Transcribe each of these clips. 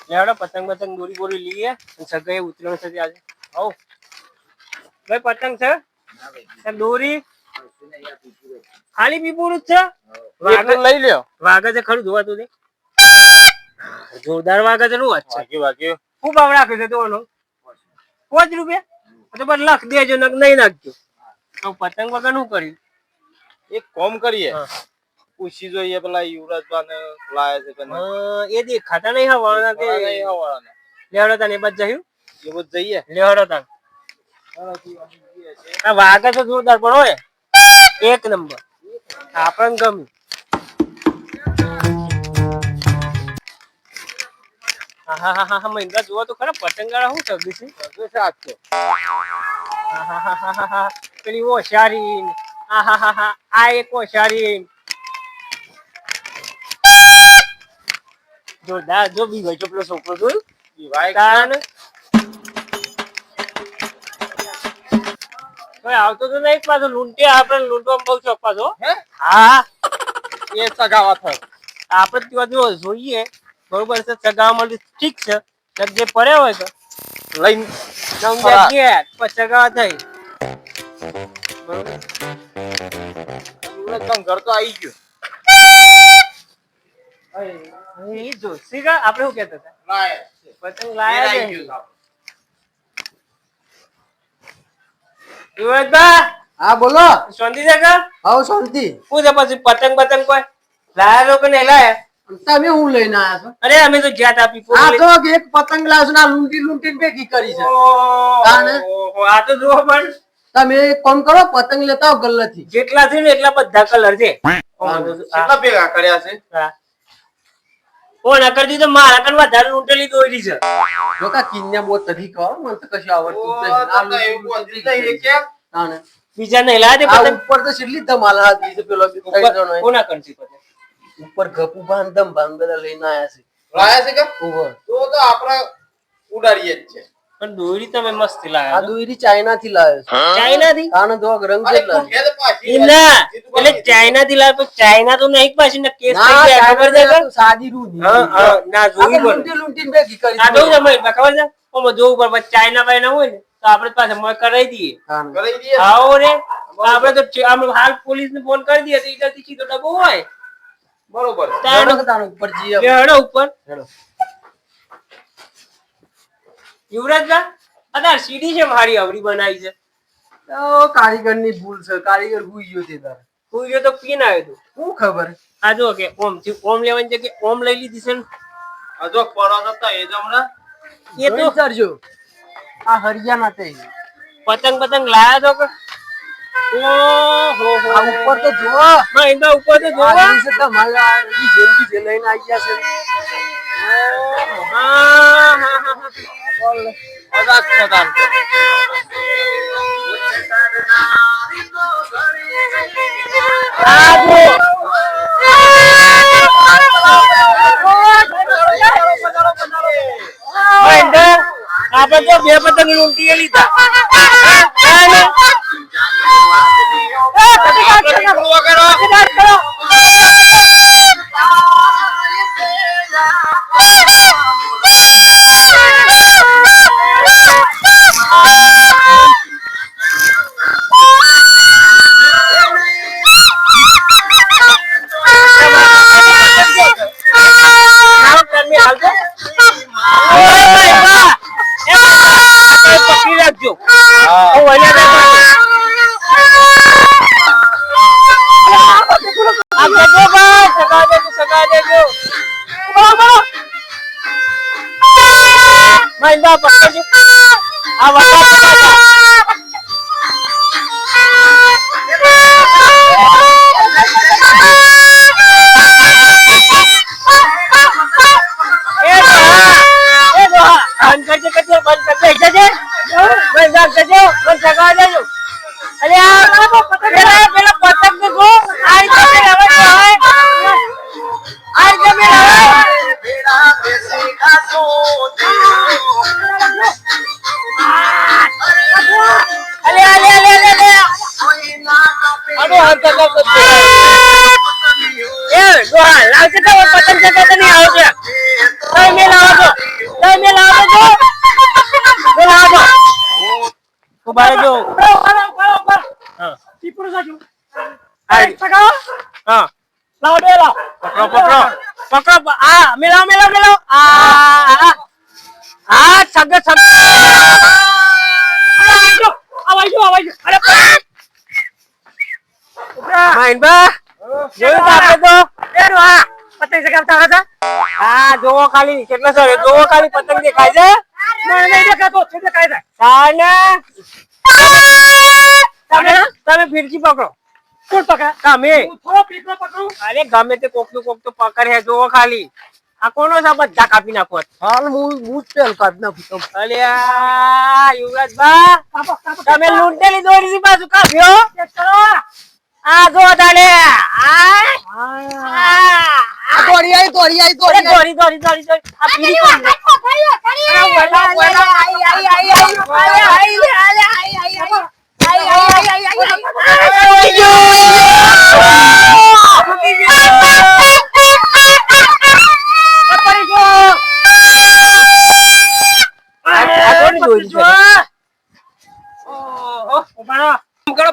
લેવડો પતંગ પતંગ દોરી બોરી લઈએ સગાઈ ઉતરણ છે આજે આવો ભાઈ પતંગ છે દોરી ખાલી પીપુરું જ છે લઈ લ્યો વાગે છે ખરું જોવા તું જોરદાર વાગે છે નું વાત છે વાગ્યું શું ભાવ રાખે છે તોનો ₹5 તો બસ લખ દેજો નક નહીં નાખજો તો પતંગ વગર શું કર્યું એક કોમ કરીએ પૂછી જોઈએ પેલા યુવરાજભાને લાયા છે કે એ દેખાતા નહીં હવાના કે લેવડો તાને એ બસ જયું એ બસ જઈએ લેવડો તાન આ વાગે તો જોરદાર પણ હોય એક નંબર આપણને ગમ્યું હા મહિન્દ્રા જોવા તો ખરા પતંગાળા શું સગી છે પેલી ઓશારી આ એક ઓશારી જોરદાર જો બી ભાઈ પેલો છોકરો જોયું આવતો તો નહીં પાછો લૂંટી આપડે લૂંટવા બહુ શોખ પાછો હા એ સગાવા થયો આપડે ત્યાં જોઈએ બરોબર છે સગાવા માટે ઠીક છે જે પડ્યા હોય તો લઈને સગાવા થઈ બરોબર ઘર તો આવી ગયું જો સીગા આપડે શું કેતા હતા પતંગ લાયા હા બોલો શાંતિ છે કે હા શાંતિ શું છે પછી પતંગ પતંગ કોઈ લાયા કે નહીં લાયા તમે હું લઈને આયા છો અરે અમે તો જ્યાં આપી આ તો એક પતંગ લાવશું ના લૂંટી લૂંટી ભેગી કરી છે આ તો જુઓ પણ તમે એક કામ કરો પતંગ લેતા આવો ગલ્લાથી જેટલા છે ને એટલા બધા કલર છે કેટલા ભેગા કર્યા છે કોણ કરી દીધું મારા કણ વધારે લૂંટેલી દોરી છે જોકા કિન્યા બહુ તરી કહો મને તો કશું આવડતું નહીં બીજા નહીં લાદે પતંગ ઉપર તો છેલ્લી ધમાલ હતી છે પેલો કોના કંસી પતંગ ઉપર ગપુ બાંધમ બાંધેલા લઈને આયા છે કે ઉપર તો આપડા ઉડાડીએ જ છે પણ દોરી તમે મસ્ત લાયા આ દોરી ચાઇના થી લાવ્યો છે ચાઇના થી આનો તો રંગ કેટલા ઇના એટલે ચાઇના થી લાવ્યો ચાઇના તો નહીં પાછી ને કેસ થઈ ગયા ખબર છે કે સાદી રૂ ના જોઈ લૂંટી લૂંટીને ભેગી કરી આ જોઈ તમે ખબર છે ઓમ જોવું પર ચાઇના ભાઈ ના હોય ને તો આપણે પાસે મોય કરાઈ દઈએ આવો રે આપણે તો આપણે હાલ પોલીસ ને ફોન કરી દઈએ તો ઈડર થી તો ડબો હોય બરોબર તાનો ઉપર જી હેડો ઉપર હેડો યુવરાજભાઈ અદાર સીડી છે મારી આવડી બનાવી છે તો કારીગર ની ભૂલ છે કારીગર ભૂઈ ગયો તે તાર ભૂઈ ગયો તો પીન આવ્યો તો શું ખબર આ જો કે ઓમ થી ઓમ લેવાની જગ્યાએ ઓમ લઈ લીધી છે આ જો પડો નતા એ જમણા એ તો કરજો આ હરિયાણા તે પતંગ પતંગ લાયા તો કે ઓહો આ ઉપર તો જો ના એના ઉપર તો જો આ છે તમારા ઈ જેલથી જે લઈને આવી ગયા છે હા બોલ અદાક પ્રધાન આપણે તો બે પતંગ લૂંટી લીધા પકડો આ મેલાવ મેલાવ મેલાવ આ સગ સગ આવાજો અરે માઈનબા જોયું તો આપણે તો એનો આ પતંગ ચગાવતા હતા આ જોવો ખાલી કેટલા સર જોવો ખાલી પતંગ દેખાય છે નહીં દેખાતો છે દેખાય છે સાને તમે ફિરકી પકડો કોણ પકડા તમે હું થોડો ફિરકો પકડું અરે ગમે તે કોક તો પકડ હે જોવો ખાલી આ કોનો છે બધા કાપી નાખો હાલ હું તેલ કાઢી નાખું અરે આ યુવરાજબા તમે લૂંટેલી દોરી બાજુ કાપ્યો આ જો તાલે દોરી આઈ આ પીરી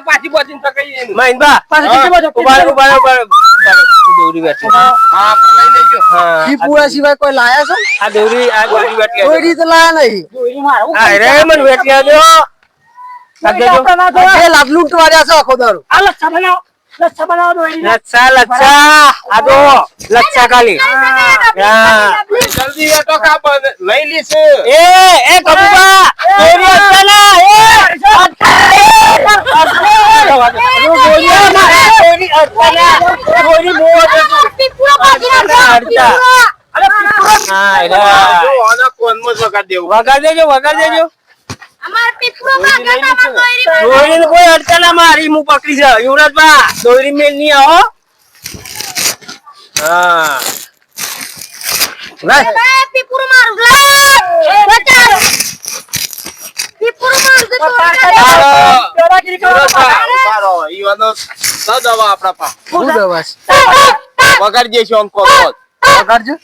પાછી પહોંચીને પકડીએ મહિનબા દોરી બેઠી આપણે લઈ લેજો ઈ પૂરા સિવાય કોઈ લાયા છો આ દોરી બેઠી દોરી તો લાયા નહીં દોરી મારો અરે મને બેઠી આજો જે લાગલું ટવાર્યા છો આખો દારૂ આ લચ્છા બનાવો દોરી લચ્છા આ દો લચ્છા ખાલી જલ્દી એ તો કાપ લઈ લીશે એ કબુબા દોરી અચ્છા વગાડ દેજો કોઈ અડચણ ના મારી હું પકડી છે યુવરાજબા દોરી મેલ નહીં આવો હા વગાડ દેશો આમ કહો વગાડજો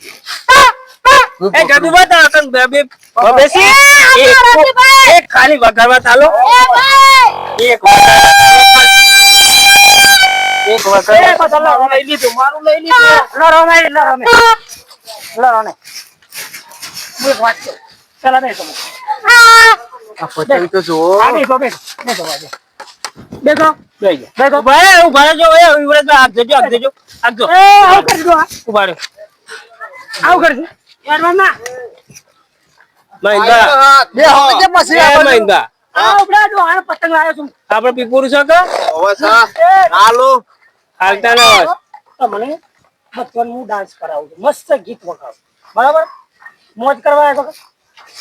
એ કબુબા તા કન બેસી એક ખાલી વગાડવા ચાલો એક વગાડ લઈ લીધું મારું લઈ લીધું લડો ને હું વાત કરું ચલા નહીં તમે આ પતંગ તો જો બેસો ભાઈ ઉભા રહેજો એ યુવરાજબા આગ દેજો આવ કરી દો ઉભા રહો આવ કરજો યાર મામા મહિંદા બે હવે પછી મહિંદા આ ઉપડા જો આ પતંગ લાવ્યો છું આપણે પીપુરું છે કે હવે સા હાલો હાલતા ના હોય તમને બચપન હું ડાન્સ કરાવું છું મસ્ત ગીત વગાડું બરાબર મોજ કરવા આવ્યો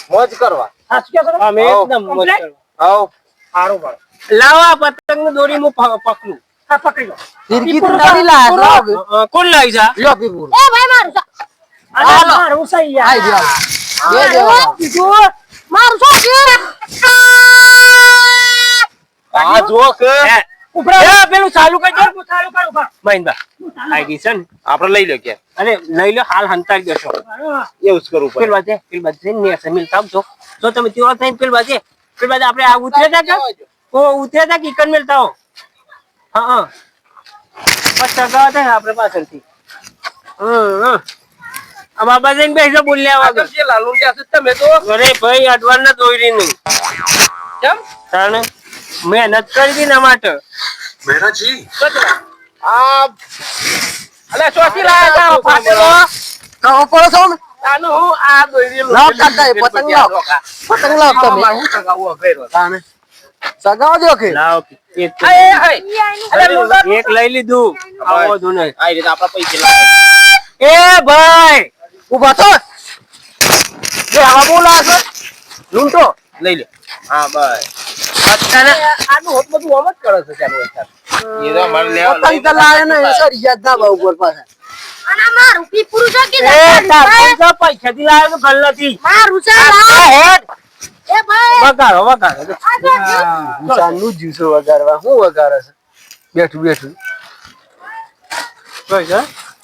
મોજ કરવા સાચું કે અમે એકદમ મોજ કરવા આવ સારું બળ લાવા પતંગ ની દોરી હું પકડું હા પકડી લો ફિરકી તો નથી લાયા કોણ લાવી છે લ્યો પીપુર એ ભાઈ મારું મારું સહી યાર આઈ ગયા બે દેવા મારું શું છે આ જો કે ઉપરા પેલું ચાલુ કરજો ચાલુ કર ઉભા મહિંદા આઈડી છે ને આપણે લઈ લો કે અરે લઈ લો હાલ હંતાઈ દેશો એવું જ કરવું પેલ બાજે ને સમીલ કાપજો જો તમે તેવા થઈને પેલ બાજે આપણે આ ઉતર્યા તા કે ઓ ઉતર્યા તા કિકન મેલતા હો હા બસ સગા હતા આપણે પાછળથી આ બાબા જઈને બેસો બોલ્યા વાગર જે લાલુ કે છે તમે તો અરે ભાઈ અડવાન ના દોરી નહીં કેમ તાણે મહેનત કરી દી ના માટે મેરાજી આ અલે ચોથી લાયા તા ફાટેલો કહો પડો છો ને તાનો હું આ દોરી લાવ કાઢા પતંગ લાવ તમે હું સગાવો કર્યો તાણે સગાવો દો કે લાવ એક લઈ લીધું આવો દુને આ રીતે આપડા પૈસા લાગે એ ભાઈ ઉભા થો જે આવા બોલા છો લૂંટો લઈ લે હા બસ અત્યારે આનું હોત બધું આમ જ કરે છે ચાલુ અત્યારે એ તો મારે લેવા પતંગ તો લાવે ને સર યાદ ના બહુ બોલ પાછા અને મારું પીપુરું છે કે એ તાર તો પૈસાથી લાવ્યો તો ગલ્લાથી મારું છે એ ભાઈ વગાડો ચાલુ જીવસો વગાડવા હું વગાડે છે બેઠું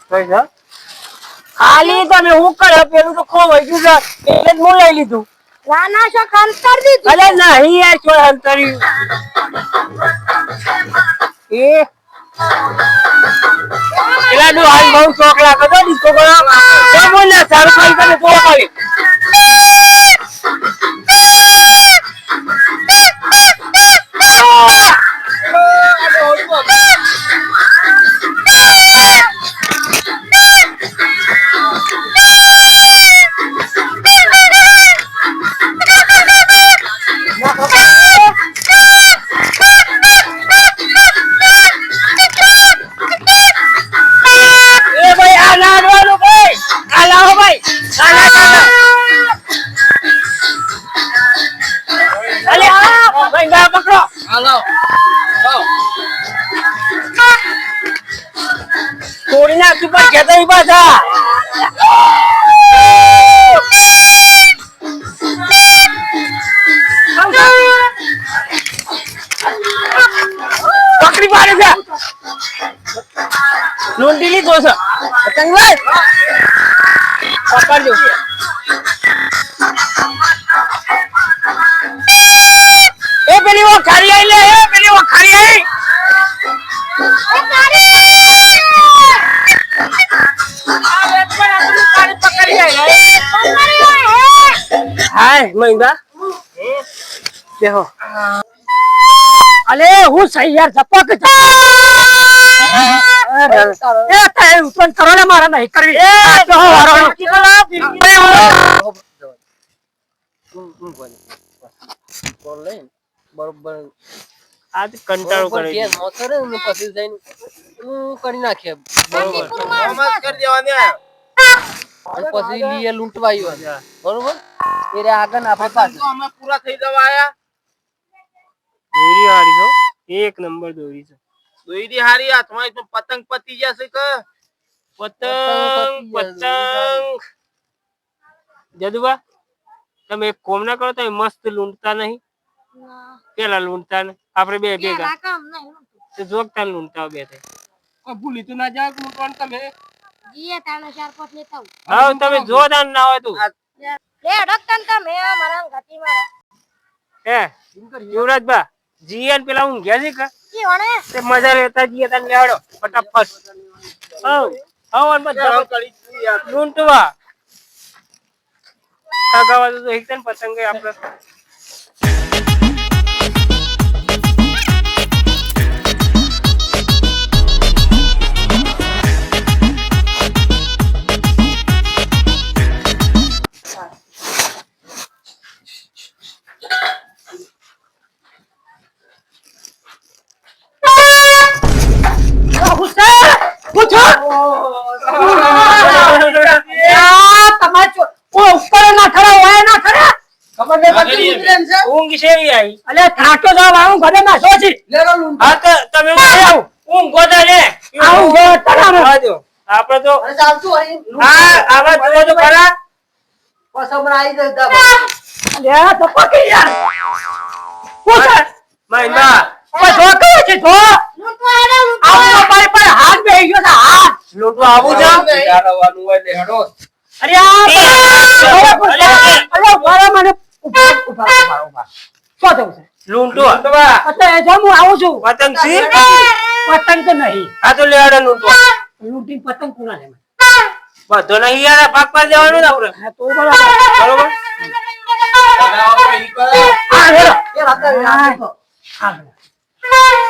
પૈસા ખાલી તમે હું કર્યો પેલું તો ખોવાઈ ગયું છે એટલે જ હું લઈ લીધું રાના શો અંતર દીધું અરે નહીં યાર છો અંતરી એ પેલા નું હાલ બહુ શોખ લાગે તો ડિસ્કો કરો તો બોલ ને સારું ખાઈ કરે તો ખાલી એ ભાઈ આ લાડવાનું ભાઈ આ લાવો ભાઈ આ લાડવાનું અલે ભાઈ ના પકડો હાલો તોડી નાખી પણ કેતા પાછા પકડી પાડે છે લૂંટી લીધો છે પતંગભાઈ પકડજો એ પેલી વો ખારી આઈ લે એ પેલી વો ખારી આઈ હાય મહિંદા દેખો અલે હું સહી યાર ધપક એ તારે ઉતન કરો ને મારા નહીં કરવી એ તો બરોબર આજ કંટાળો કરે છે મોતરે ને પછી જઈને કરી નાખે બરોબર કરી દેવાને અને પછી લીએ લૂંટવા આવ્યો બરોબર એ રે આગળ ને આપણે પાછળ અમે પૂરા થઈ જવા આયા દોરી હારી છો એક નંબર દોરી છે દોરી હારી હાથમાં તો પતંગ પતી જશે કે પતંગ જદુબા તમે એક કોમ ના કરો તમે મસ્ત લૂંટતા નહીં પેલા લૂંટતા ને આપણે બે ભેગા તો જોગતા લૂંટતા બે થઈ ભૂલી તો ના જાવ લૂંટવાનું તમે હા તમે જોદાન ના હોય તું હે યુવરાજબા જીએન પેલા હું ગયા છે કે તે મજા લેતા જીએ તને લેડો ફટાફટ હવન બધા લૂંટવા સગાવા તો એકદમ પતંગ આપણે ઊંઘ છે આઈ અલે થાકો જાવ આવું ઘરે માં સોચી લેરો લૂંટ હા તો તમે આવો ઊંઘ ગોતા રે આવું ગોતા આજો આપણે તો અરે ચાલતું અહીં હા આવા જો તો ખરા પસમ આવી જતા લે તો પકી યાર કોસા મહિના ઓ જો કે છે જો આવો પર પર હાથ બેહી ગયો છે હાથ લૂંટવા આવું જાવ ડાળવાનું હોય એટલે હેડો અરે અરે મારા મને ઉભા શું થયું છે લૂંટવા અત્યારે જો હું આવું છું પતંગ સી પતંગ તો નહીં આ તો લેડા લૂંટવા લૂંટી પતંગ કોના લે બધો નહીં યાર ભાગ પાડ દેવાનું ને આપણે હા તો બરાબર આ હેરો એ રાતા હા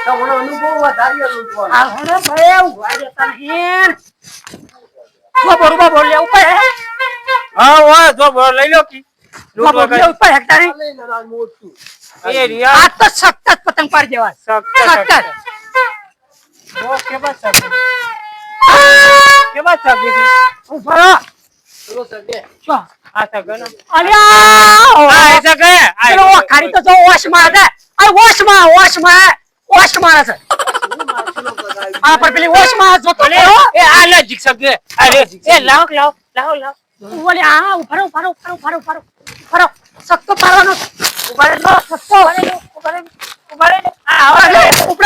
તો મને અનુભવ વધારે લૂંટવાનો આ હેરો ભાઈ ઉભા રહેતા નહીં જો બરોબર બોલ લે ઉપર હા વા જો બોલ લઈ લો કી લૂંટવા કરે ઉપર હેક્ટર મોટું એ રિયા આ તો સખત પતંગ પાડ દેવા સખત ઓ કે બસ સખત કે બસ સખત ઉપર ચલો સગે જો આ સગન અલ્યા આ સગે આ ઓ ખારી તો જો વોશ માં દે આ વોશ માં છે આ પર પેલી વોશ માં જો તો એ આ લે જીક સગે અરે એ લાવ ઓલે આ ઉપર સક્તો પાડવાનો ઉભા રે સક્તો ઉભા રે આ લે ઉપર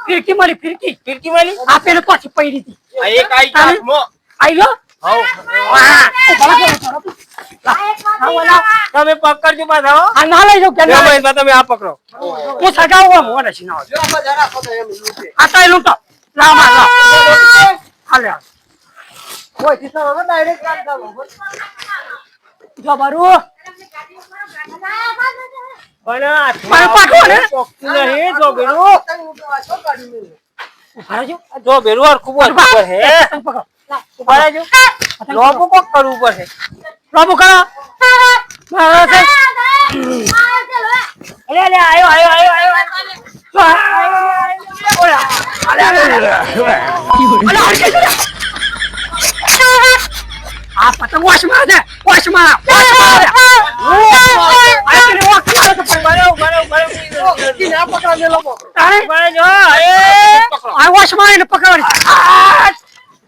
ફિરકી મળી ફિરકી ફિરકી મળી આપેલું પાછી પડી હતી આ એક આઈ હાથમાં. આઈ લો તમે પકડજો પાછા હો. આ ના લઈ જાઉં કે લ્યો ના મહેશભાઈ, તમે આ પકડો. હું સગાવું મોને સિનાવ જો આમાં જરા ખોટો એમ લૂંટે. આ તો લૂંટો લાવ માં લાવ હાલે કોઈ દિશા હવે ડાયરેક્ટ કામ ચાલો. જો બારું પણ આ મારે પાકવો ને? પોકતું નહીં. જો બેરું, પતંગ ઉડાવવા છો કાઢી મેલ્યો. ઉભા રહેજો જો બેરું હરખું બોલ ઉપર હે. પકડો ઉભા રહેજો. લોબો કોક કરવું પડશે. લોબો કરો મારો છે અલે અલે આયો આયો આયો આયો. ઓલા અલે અલે અલે આ પતંગ વાશમાં છે વાશમાં ગતિ ના પકડા મેલો પકડો. ઉભા રહેજો. આ વાશમાં એને પકડવાની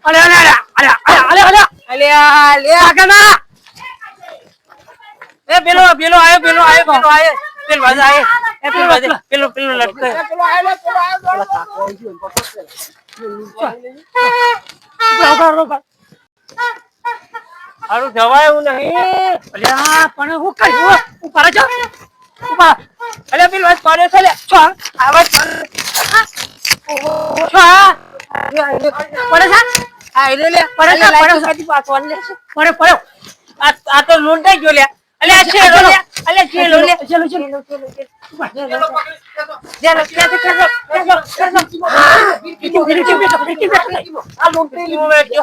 અલે અલે અલે અલે અલે અલે અલ્યા લે આગના એ પેલો પેલો આયો પેલો આયો પેલો આયો પેલો બાજુ આયો એ પેલો બાજુ પેલો પેલો લટકે. પેલો આયેલો, પેલો આયેલો. કાકો આવી ગયો, પકડો પેલા. હારું જવાય એવું નહીં. અલ્યા પણ હું કર્યું ઉપર જ ઉપર અલે પેલો આજ પાડ્યો છે લે. છો આવાજ છો પડે છે આઈ લે પડે છે પડે છે કદી પાછો લે. પડે પડ્યો આ તો લૂંટાઈ ગયો લે. અલે આ છેલો લે. અલે છેલો લે. ચલો ચલો ચેલો કેસે કેસે આ લૂંટેલી મોવે જો.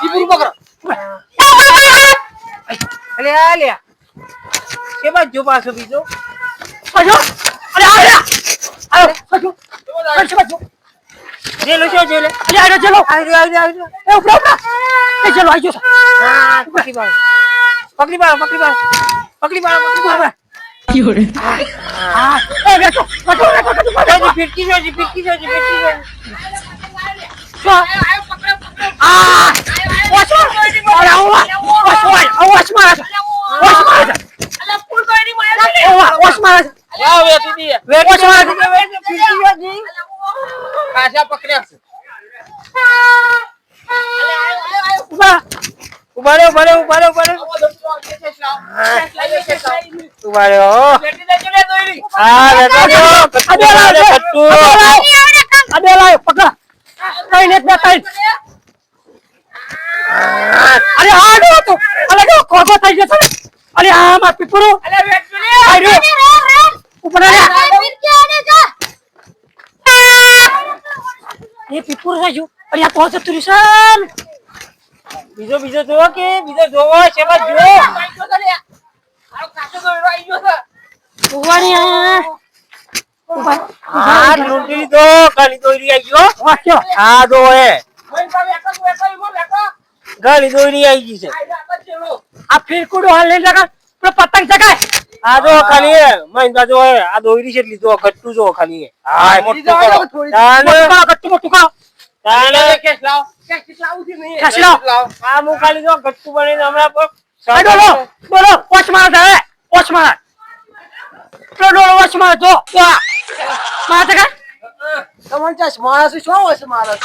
ઈબુર પકડો. અલે આ લે કે બાજુ પાછો બીજો. પાછો અરે આ આયો પાછો પાછો જેલો છો જેલે. અરે આયો ચલો આઈ એ ઉપરા ઉપરા એ ચલો આજો હા પકડી પાડો પકડી પાડો પકડી પાડો પકડી પાડો પકડી પાડો. હા એ બેઠો બેઠો ફિરકી જો ફિરકી જો ફિરકી જો. આ વાસો અરે આવા વાસ મારા વાસ મારા વાહ વેતી દી ફિરકી જો કાચા પકડ્યા છે. ઉભા ઉભા રહ્યો ઉભા રહ્યો ઉભા રહ્યો ઉભા રહ્યો ઉભા રહ્યો. હા બેટા જો કટ્ટુ અબે લાય પકડ કઈ ને બે કઈ અરે આ દો તો અલે જો કોબો થઈ જશે અરે આ માં પીપરો અરે ઉપર રે એ પીપરો છે જો અરે આ તો તુરીસન બીજો બીજો જોવો કે બીજો જોવો છે બસ જો. ઉવાણી ઉભા હા લૂંટી તો ગાલી દોરી આવી ગયો. વાસ્યો હા દો હે ગાલી દોરી આવી ગઈ છે. આ ફીરકુડો હાલ લઈ લગા તો પતંગ ચગાય આ જો ખાલી મહિન્દા જો હે આ દોરી છે એટલી જો ઘટ્ટું જો ખાલી. હા મોટું કરો તાને મોટું કરો તાને કેસ લાવ. કેસ લાવું છે નહીં. કેસ લાવ. આ મુ ખાલી જો ઘટ્ટું બનીને હમણાં પર બોલો બોલો વોચ મારા દે વોચ મારા ડોડો વોચ મારા જો મારા ચગાય તમને ચશ્મા છે, શું હોય છે મારા?